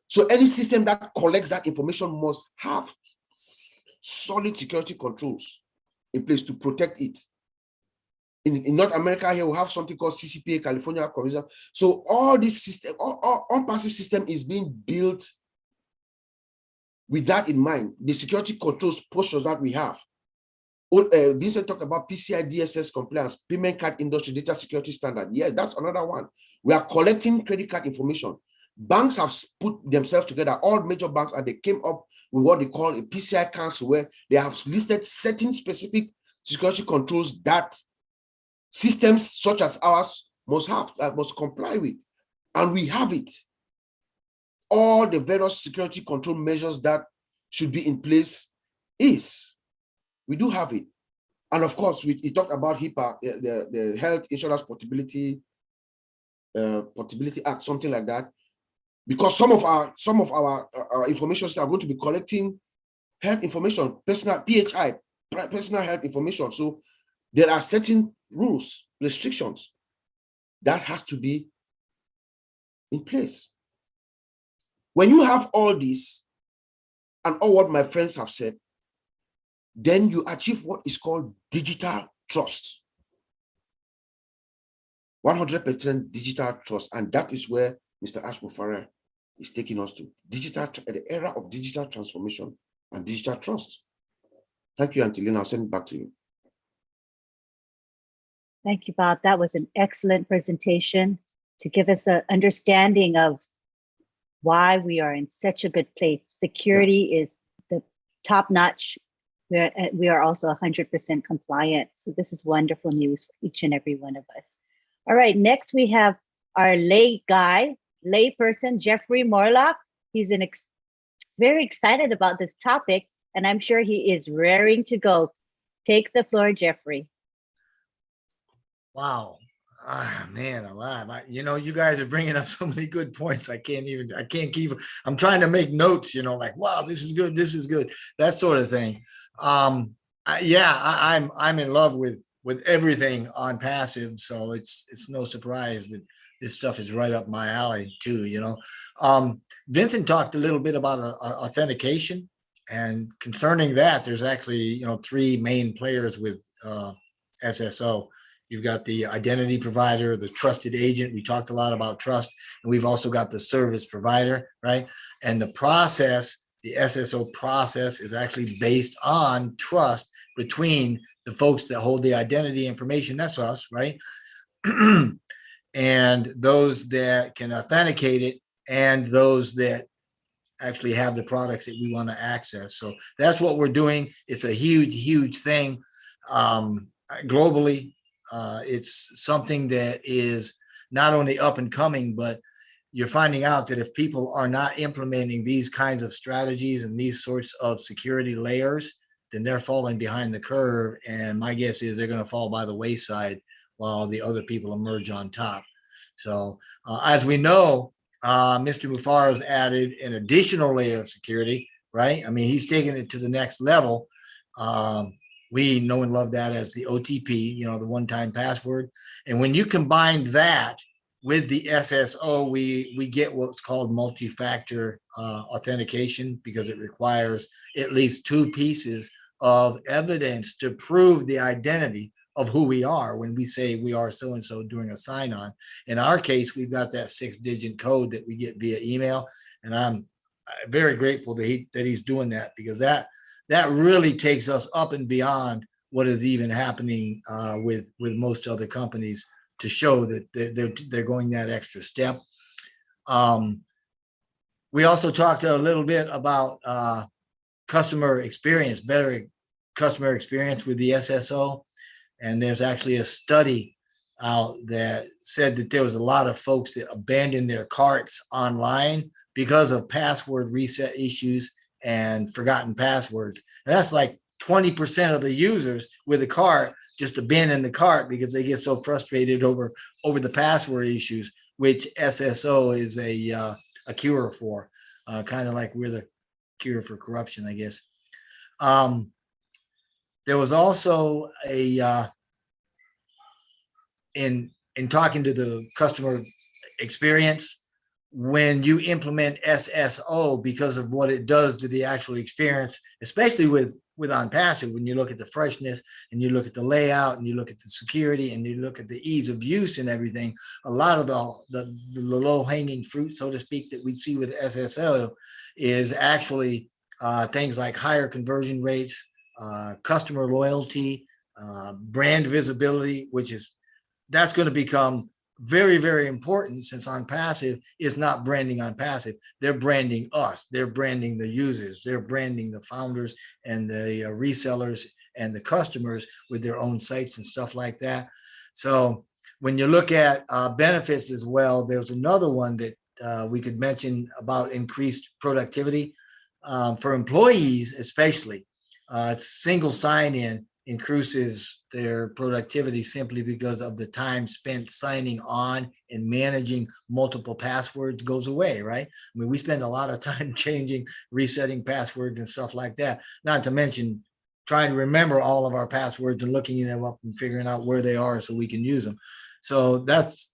So any system that collects that information must have solid security controls in place to protect it. In North America here, we have something called CCPA, California Commission. So all this system, all ONPASSIVE system is being built with that in mind, the security controls postures that we have. Vincent talked about PCI DSS compliance, payment card industry data security standard. Yes, that's another one. We are collecting credit card information. Banks have put themselves together, all major banks, and they came up with what they call a PCI council, where they have listed certain specific security controls that systems such as ours must comply with. And we have it. All the various security control measures that should be in place we do have it. And of course, we talked about HIPAA, the Health Insurance Portability Act, something like that, because some of our information are going to be collecting health information, personal PHI, personal health information. So there are certain rules, restrictions that has to be in place. When you have all this and all what my friends have said, then you achieve what is called digital trust. 100% digital trust. And that is where Mr. Ash Mufareh is taking us to. The era of digital transformation and digital trust. Thank you, Auntie Lynn. I'll send it back to you. Thank you, Bob. That was an excellent presentation to give us an understanding of why we are in such a good place. Security is the top notch. We are also 100% compliant. So this is wonderful news for each and every one of us. All right, next we have our layperson, Jeffrey Morlock. He's very excited about this topic, and I'm sure he is raring to go. Take the floor, Jeffrey. Wow. Man alive. You guys are bringing up so many good points. I can't keep, I'm trying to make notes, like, wow, this is good, that sort of thing. I'm in love with everything ONPASSIVE. So it's no surprise that this stuff is right up my alley too, Vincent talked a little bit about authentication, and concerning that, there's actually, 3 main players with SSO. You've got the identity provider, the trusted agent. We talked a lot about trust, and we've also got the service provider, right? And the process, the SSO process, is actually based on trust between the folks that hold the identity information, that's us, right? And those that can authenticate it, and those that actually have the products that we want to access. So that's what we're doing. It's a huge thing globally. It's something that is not only up and coming, but you're finding out that if people are not implementing these kinds of strategies and these sorts of security layers, then they're falling behind the curve. And my guess is they're going to fall by the wayside while the other people emerge on top. So as we know, Mr. Mufareh has added an additional layer of security, right? I mean, he's taking it to the next level. We know and love that as the OTP, the one-time password. And when you combine that with the SSO, we get what's called multi-factor authentication, because it requires at least 2 pieces of evidence to prove the identity of who we are when we say we are so-and-so during a sign-on. In our case, we've got that 6-digit code that we get via email. And I'm very grateful that he's doing that, because that really takes us up and beyond what is even happening with most other companies, to show that they're going that extra step. We also talked a little bit about customer experience, better customer experience with the SSO. And there's actually a study out that said that there was a lot of folks that abandoned their carts online because of password reset issues and forgotten passwords. And that's like 20% of the users with a cart just abandon the cart because they get so frustrated over the password issues, which SSO is a cure for, kind of like we're the cure for corruption, I guess. There was also in talking to the customer experience, when you implement SSO, because of what it does to the actual experience, especially with ONPASSIVE, when you look at the freshness and you look at the layout and you look at the security and you look at the ease of use and everything, a lot of the low-hanging fruit, so to speak, that we see with SSO is actually things like higher conversion rates, customer loyalty, brand visibility, that's going to become very, very important, since ONPASSIVE is not branding ONPASSIVE. They're branding us. They're branding the users. They're branding the founders and the resellers and the customers with their own sites and stuff like that. So when you look at benefits as well, there's another one that we could mention about increased productivity for employees, especially. It's single sign-in increases their productivity simply because of the time spent signing on and managing multiple passwords goes away, right? I mean, we spend a lot of time changing, resetting passwords and stuff like that, not to mention trying to remember all of our passwords and looking them up and figuring out where they are so we can use them. So that's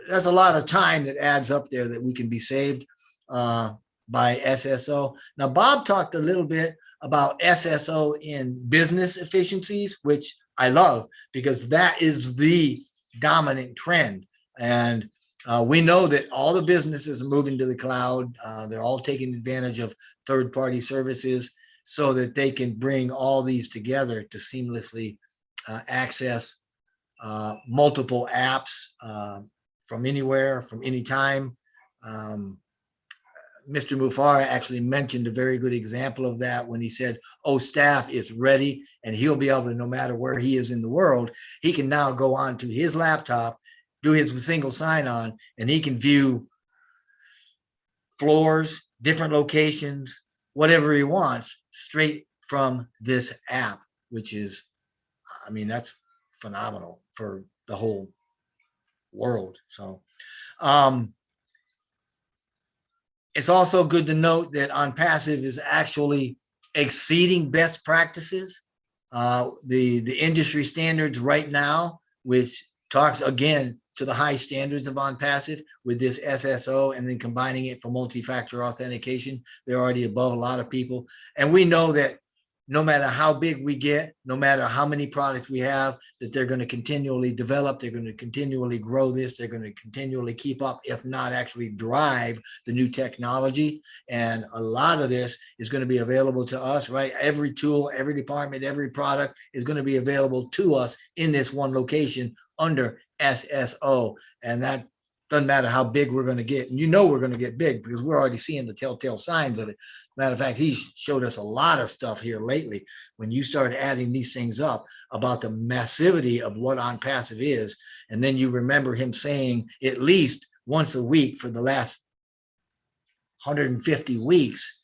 a lot of time that adds up there that we can be saved by SSO. Now, Bob talked a little bit about SSO in business efficiencies, which I love because that is the dominant trend. And we know that all the businesses are moving to the cloud. They're all taking advantage of third-party services so that they can bring all these together to seamlessly access multiple apps from anywhere, from anytime. Mr. Mufara actually mentioned a very good example of that when he said, oh, staff is ready and he'll be able to, no matter where he is in the world, he can now go onto his laptop, do his single sign-on, and he can view floors, different locations, whatever he wants, straight from this app, which is, I mean, that's phenomenal for the whole world. So, it's also good to note that ONPASSIVE is actually exceeding best practices. The industry standards right now, which talks again to the high standards of ONPASSIVE with this SSO and then combining it for multi-factor authentication, they're already above a lot of people. And we know that no matter how big we get, no matter how many products we have, that they're going to continually develop, they're going to continually grow this, they're going to continually keep up, if not actually drive the new technology. And a lot of this is going to be available to us, right? Every tool, every department, every product is going to be available to us in this one location under SSO. And that doesn't matter how big we're going to get. And you know we're going to get big because we're already seeing the telltale signs of it. Matter of fact, he showed us a lot of stuff here lately when you start adding these things up about the massivity of what ONPASSIVE is. And then you remember him saying at least once a week for the last 150 weeks,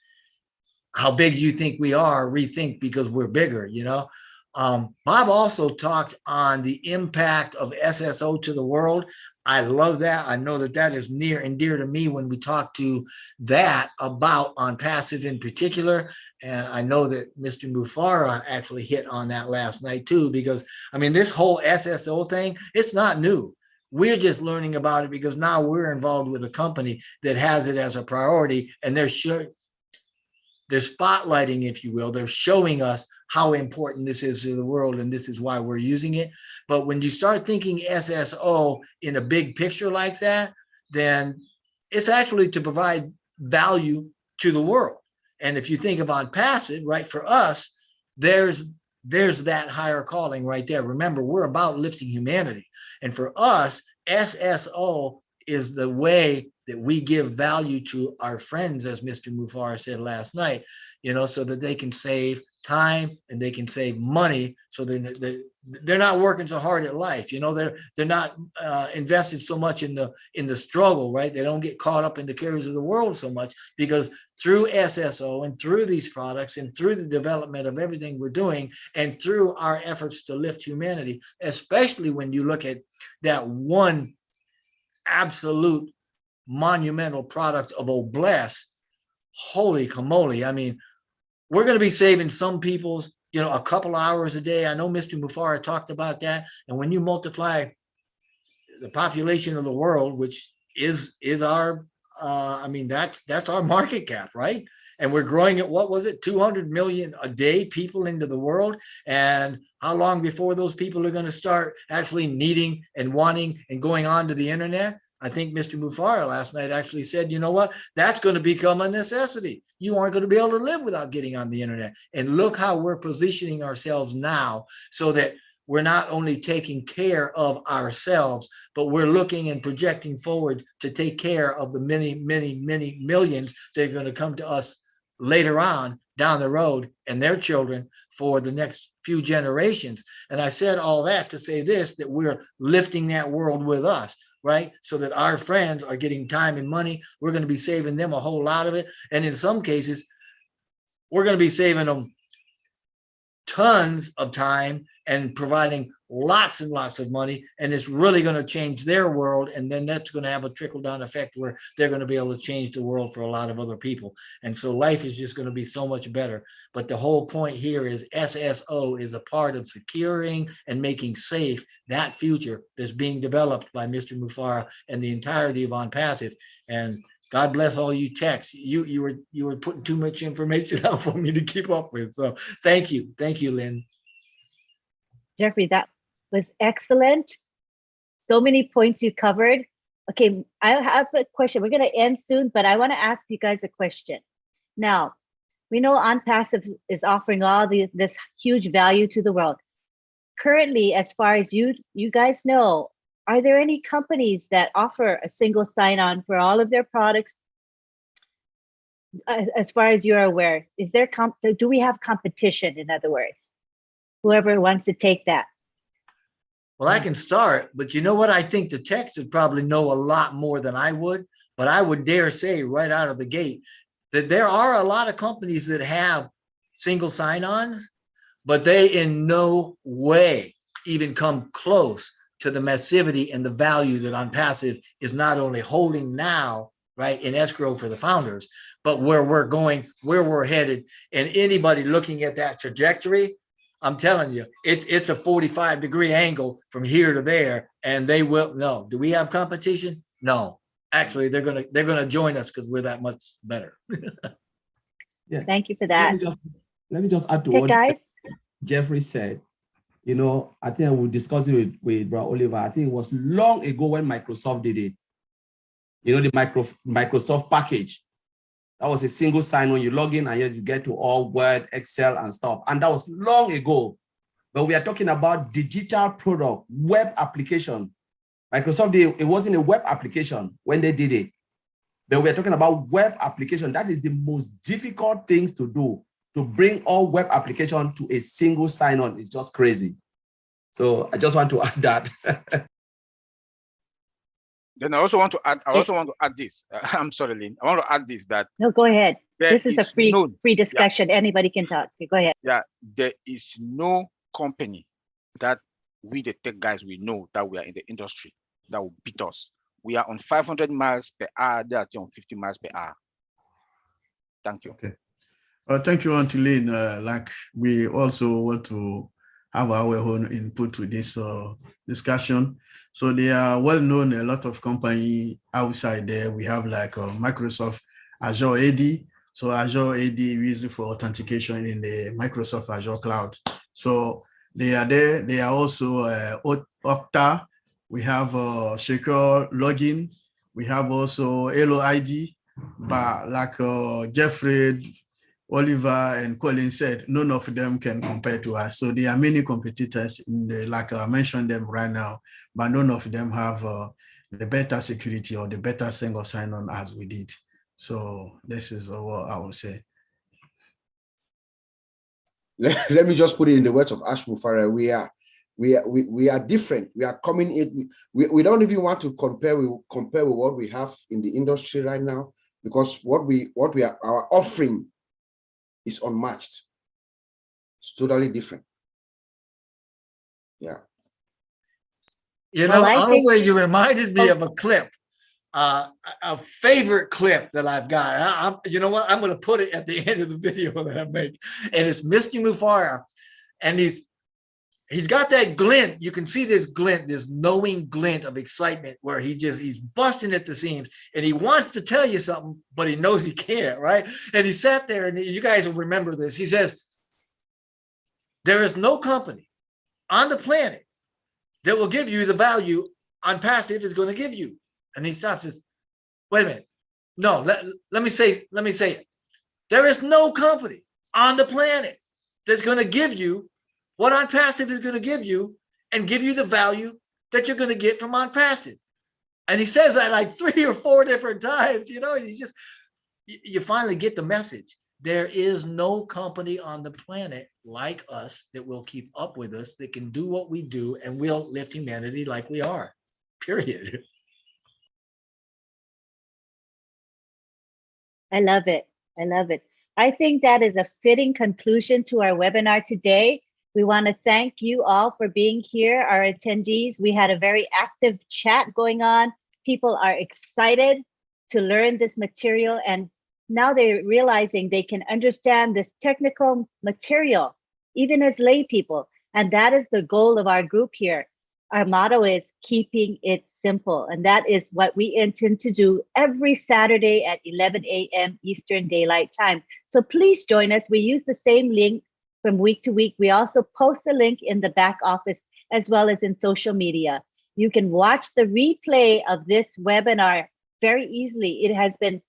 how big you think we are, rethink because we're bigger, you know? Bob also talked on the impact of SSO to the world. I love that. I know that that is near and dear to me when we talk to that about ONPASSIVE in particular. And I know that Mr. Mufara actually hit on that last night too, because I mean, this whole SSO thing, it's not new. We're just learning about it because now we're involved with a company that has it as a priority, and they're spotlighting, if you will, they're showing us how important this is to the world, and this is why we're using it. But when you start thinking SSO in a big picture like that, then it's actually to provide value to the world. And if you think of ONPASSIVE, right, for us, there's that higher calling right there. Remember, we're about lifting humanity. And for us, SSO is the way that we give value to our friends, as Mr. Mufara said last night, you know, so that they can save time and they can save money. So they're not working so hard at life, you know, they're not invested so much in the struggle, right? They don't get caught up in the cares of the world so much, because through SSO and through these products and through the development of everything we're doing and through our efforts to lift humanity, especially when you look at that one absolute monumental product of Obless, holy camoli. I mean, we're going to be saving some people's, you know, a couple hours a day. I know Mr. Mufara talked about that. And when you multiply the population of the world, which is our, I mean, that's our market cap, right? And we're growing at, what was it, 200 million a day people into the world. And how long before those people are going to start actually needing and wanting and going on to the internet? I think Mr. Mufara last night actually said, you know what, that's going to become a necessity. You aren't going to be able to live without getting on the internet. And look how we're positioning ourselves now so that we're not only taking care of ourselves, but we're looking and projecting forward to take care of the many, many, many millions that are going to come to us later on down the road and their children for the next few generations. And I said all that to say this, that we're lifting that world with us, right? So that our friends are getting time and money. We're going to be saving them a whole lot of it. And in some cases, we're going to be saving them tons of time and providing lots and lots of money, and it's really going to change their world, and then that's going to have a trickle-down effect where they're going to be able to change the world for a lot of other people. And so life is just going to be so much better. But the whole point here is SSO is a part of securing and making safe that future that's being developed by Mr. Mufara and the entirety of ONPASSIVE. And God bless all you techs. You were putting too much information out for me to keep up with. So thank you, Lynn. Jeffrey, that was excellent. So many points you covered. Okay, I have a question. We're going to end soon, but I want to ask you guys a question. Now, we know ONPASSIVE is offering all this huge value to the world. Currently, as far as you guys know, are there any companies that offer a single sign-on for all of their products? As far as you're aware, is there do we have competition, in other words? Whoever wants to take that. Well, I can start, but you know what? I think the techs would probably know a lot more than I would, but I would dare say right out of the gate that there are a lot of companies that have single sign-ons, but they in no way even come close to the massivity and the value that ONPASSIVE is not only holding now, right, in escrow for the founders, but where we're going, where we're headed. And anybody looking at that trajectory, I'm telling you, it's a 45-degree angle from here to there, and they will. No, do we have competition? No, actually, they're gonna join us because we're that much better. Yeah. Thank you for that. Let me just add to Okay, what guys. Jeffrey said. You know, I think I will discuss it with Brother Oliver. I think it was long ago when Microsoft did it. You know, the Microsoft package. That was a single sign-on. You log in and you get to all Word, Excel, and stuff. And that was long ago. But we are talking about digital product, web application. Microsoft, it wasn't a web application when they did it. But we are talking about web application. That is the most difficult things to do. To bring all web application to a single sign-on is just crazy. So I just want to add that. Then I also want to add this. I'm sorry, Lynn. I want to add this, that No, go ahead. This is a free no, discussion. Yeah. Anybody can talk. Go ahead. Yeah, there is no company that we, the tech guys, we know that we are in the industry that will beat us. We are on 500 miles per hour. They are on 50 miles per hour. Thank you. Okay. Thank you, Auntie Lynn. Like we also want to have our own input to this discussion. So they are well known, a lot of company outside there. We have like Microsoft Azure AD. So Azure AD is used for authentication in the Microsoft Azure cloud. So they are there. They are also Okta. We have secure login. We have also Halo ID. But like Jeffrey, Oliver, and Colin said, none of them can compare to us. So there are many competitors in the, like I mentioned them right now, but none of them have the better security or the better single sign-on as we did. So this is what I would say. Let me just put it in the words of Ash Mufara. We are different. We are coming in. We don't even want to compare with what we have in the industry right now, because what we are, our offering is unmatched. It's totally different. Yeah. You know, Oliver, you reminded me of a clip, a favorite clip that I've got. You know what? I'm going to put it at the end of the video that I make. And it's Mr. Mufara. And he's got that glint. You can see this glint, this knowing glint of excitement where he's busting at the seams and he wants to tell you something, but he knows he can't, right? And he sat there, and you guys will remember this. He says, there is no company on the planet that will give you the value ONPASSIVE is going to give you. And he stops and says, wait a minute. No, let me say it. There is no company on the planet that's going to give you what ONPASSIVE is going to give you and give you the value that you're going to get from ONPASSIVE. And he says that like 3 or 4 different times, you know, and you finally get the message. There is no company on the planet like us that will keep up with us, that can do what we do, and will lift humanity like we are, period. I love it. I love it. I think that is a fitting conclusion to our webinar today. We want to thank you all for being here, our attendees. We had a very active chat going on. People are excited to learn this material, and now they're realizing they can understand this technical material, even as lay people. And that is the goal of our group here. Our motto is keeping it simple. And that is what we intend to do every Saturday at 11 a.m. Eastern Daylight Time. So please join us. We use the same link from week to week. We also post a link in the back office as well as in social media. You can watch the replay of this webinar very easily. It has been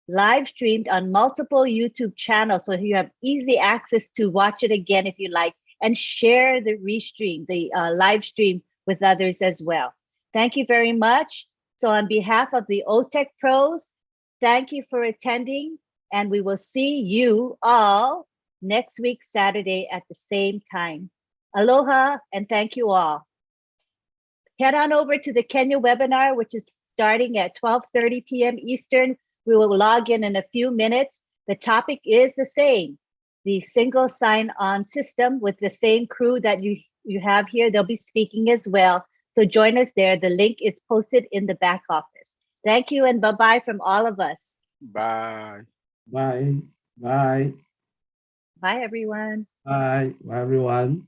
live streamed on multiple YouTube channels, so you have easy access to watch it again if you like, and share the restream, the live stream with others as well. Thank you very much. So on behalf of the OTECH pros, thank you for attending, and we will see you all next week, Saturday at the same time. Aloha, and thank you all. Head on over to the Kenya webinar, which is starting at 12:30 p.m. Eastern. We will log in a few minutes. The topic is the same, the single sign-on system with the same crew that you have here. They'll be speaking as well. So join us there. The link is posted in the back office. Thank you, and bye-bye from all of us. Bye. Bye. Bye. Bye, everyone. Bye. Bye, everyone.